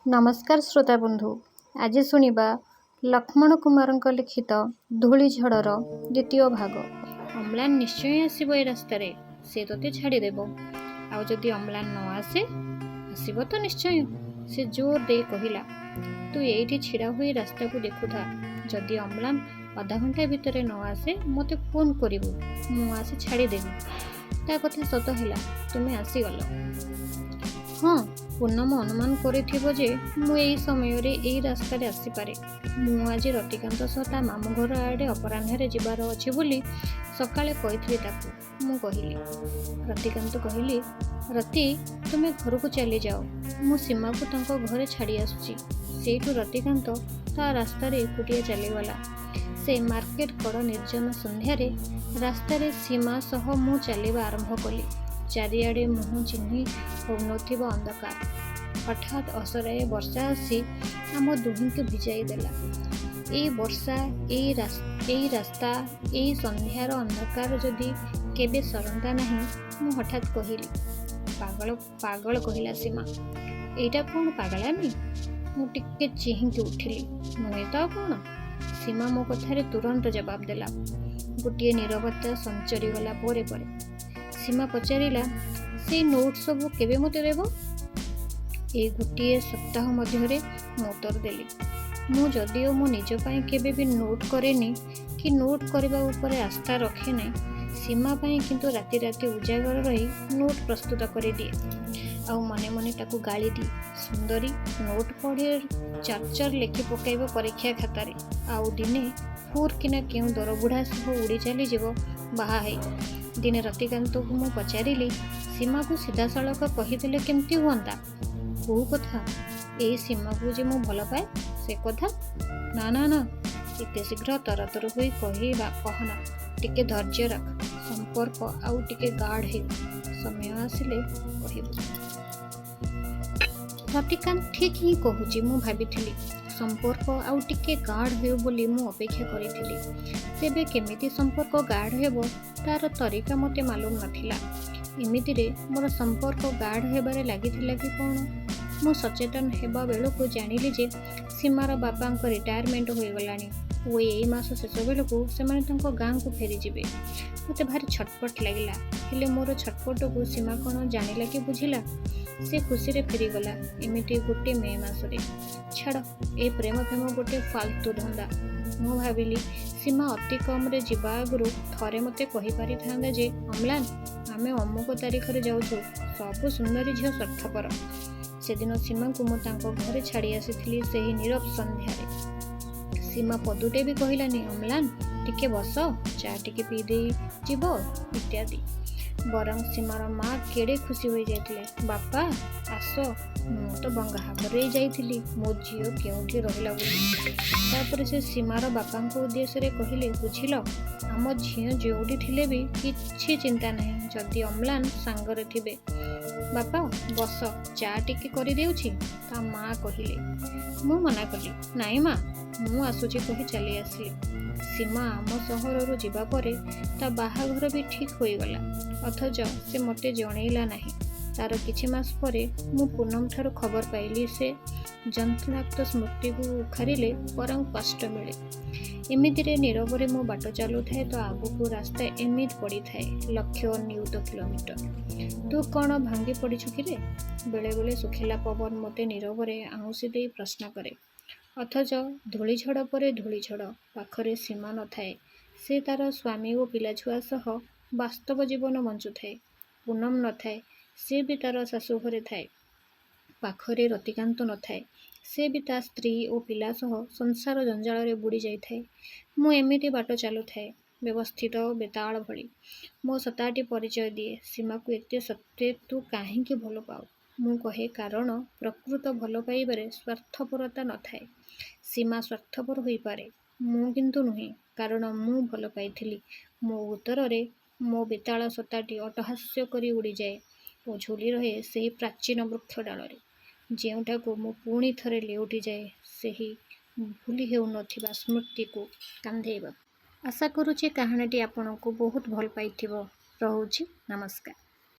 नमस्कार श्रोता बंधु। आज शुणा लक्ष्मण कुमार लिखित धूलीझड़र द्वितीय भाग। अम्लान निश्चय आसब ए रास्तार से तोते छाड़देव आदि अम्लान न आसे आसब तो निश्चय से जोर दे कहला। तू ये छिड़ा हुई रास्ता को देखुथा, जदि अम्लान आधा घंटा भितर न आसे मत फोन करू मु आसी छाड़देवी। ता कथा सत है, तुम्हें आसीगल। हाँ, पूनम अनुमान करिथिबो जे मु एई समय रे एई रास्ता रे आसीपारे। मु आज रतिकांत सह मामू घर आड़े अपराह्न जिबार अछि बोली सकाळे कहिथिली ताकू। मु कहिली, रतिकांत कहिली, रति तुमे घर को चली जाओ, मु सीमा को तांको घरे छाड़ी आसुची। सेठू रतिकांत ता रास्ता रे एकुटिया चलीगला। से मार्केट कड़ निर्जन संध्यारे रास्ता रे सीमा सह मु चलिबा आरंभ कली। चारिआडे मुह चिन्ही होनथिबा अंधकार। हठात असराए वर्षा आसी आम दुहीं को भिजाई देला। ए वर्षा, ए रास्ता, ए संध्यार अंधकार जदि केबे सरंता नहीं, मु हठात कहिली, पागल पागल कहिला सीमा, एटा कौन पागलामी? मु टिके चिहिंकी उठिली, नुहे तो कौन? सीमा मो कथारे तुरंत जवाब देला। गोटे नीरवता संचरी गला परे परे सीमा पचारिला, से नोट सब केबे मते देबो? ए गोटे सप्ताह मध्य उत्तर देली। मु जदिओ मो निज पाई केबे भी नोट करेनी कि नोट करबा ऊपर आस्था रखे नहीं, सीमा पाई किंतु राति राति उजागर रही नोट प्रस्तुत कर दिए। आउ मने मने ताकू गाली दी, सुंदरी नोट पढ़े चार लेखि पकाइब परीक्षा खातारे, आउ दिने फूर किना केउ दर बुढ़ा सब उड़ी चली जीव बाहा है। दिने रतिकांत को मु पचारिली, सीमा को सीधा सड़क कहीदेले केमती हुअंता? कौ कथा? ए सीमा को जे मु भल पाए से कथा? ना ना ना, एते शीघ्र तरतर होई कहना, टिके धैर्य रख, संपर्क आउ टिके गाढ़ हो, समय आसिले कहबो। रतिकांत ठीक ही कहूची मु भाबिथिली। संपर्क आउ टिके गाढ़ हो बोली मु अपेक्षा करिथिली। तेबे केमिति संपर्क गाढ़ हेबो तार तरीका मते मालूम नथिला। एमिति रे मोर संपर्क गाढ़ हेबारे लागिथिला कि कोन? मु सचेतन हेबा बेलको जानिली जे सीमार बापांक रिटायरमेंट होई गलानी ओ एई मास शेष बेलको सेमाने तांको गाँ को फेरी जिबे। मते भारी छटपट लागिला, हेले मोर छटपट को सीमा कोन जानिला कि बुझिला? से खुशी रे फेरी गला एमिति गोटे मे मासरे। छाड़, ए प्रेम प्रेम गोटे फालतू धंदा। मु भाविली सीमा अति कम रे जीवा आगु थरे मते कहि पारि थांदा जे अम्लान आमे अमुक तारीख रे जाउछु, सब सुंदरी झियो स्वार्थपर। से दिन सीमा को मु तांको घरे छाड़ी आसीथिली सेही नीरव संध्यारे। सीमा पदुटे भी कहिलानी, अम्लान टिके बस, चा टिके पी दे जीवो इत्यादि। बरং सीमार माँ केड़े खुशी हो जाइतिले, बापा आस, मु तो बंगाहागर जाइथिली मो झियो केउठी रहिला बोली। तापर से सीमार बापांको उद्देश्य रे कहिले, बुझिल आम झियो जोउठी थिले भी किछि चिंता नहीं, जदि अम्लान सांगरे थिबे। बापा बस, चा टिके करि देउछि, ता माँ कहिले। मु मना कली, नाई माँ मु आसुची कहि चली आसली। सीमा आम सहररु जीवा परे ता बाहाघर भी ठीक होई गला, अथच से मते जणैला नाही। तार किछि मास परे मु पूनम ठारू खबर पाइली से जंतुनाक्त स्मृति को उखारिले बरं कष्ट मिले। एमिति रे नीरवरे मु बाट चालू थाए तो आगु रास्ता एमित पड़ी थाए, लक्ष्य नियुत किलोमीटर। तू कौन भांगी पड़ीछु कि रे? बेले बेले सुखिला पवन मते नीरवरे आउसी दे प्रश्न करे। अथच धूलीझड़ परे धूलीझड़ पाखरे सीमा न थाए। से तार स्वामी और पिलाछुआ सह वास्तव जीवन बंचु थाए। पूनम न थाए, से भी तार शाशु घरे थाए। पाखरे रतिकांत न थाए, से भी ता स्त्री और पिला सह संसार जंजाल रे बुड़ी जाई थाए। मु एमिति बाट चालू थाए, व्यवस्थित बेताल भली। मो सताटी परिचय दिए, सीमा को एते सत्य तू काहींकी भल पाऊ? मु कहे, कारण प्रकृत भल पाइबारे स्वार्थपरता न थाए। सीमा स्वार्थपर होई पारे, मु किंतु नुहे, कारण मु भल पाइथिली। मो उत्तर रे मो बेताल सताटी अटहास्य करी उड़ी जाए और झुली रहे सेही प्राचीन वृक्ष डालरे, जेउठा को मु पुणी थरे लेउटी जाए सेही भूली हेउ नथिबा स्मृति को कांधेबा। आशा करूची कहानीटी आपनको बहुत भल पाइथिबो। रहुची, नमस्कार।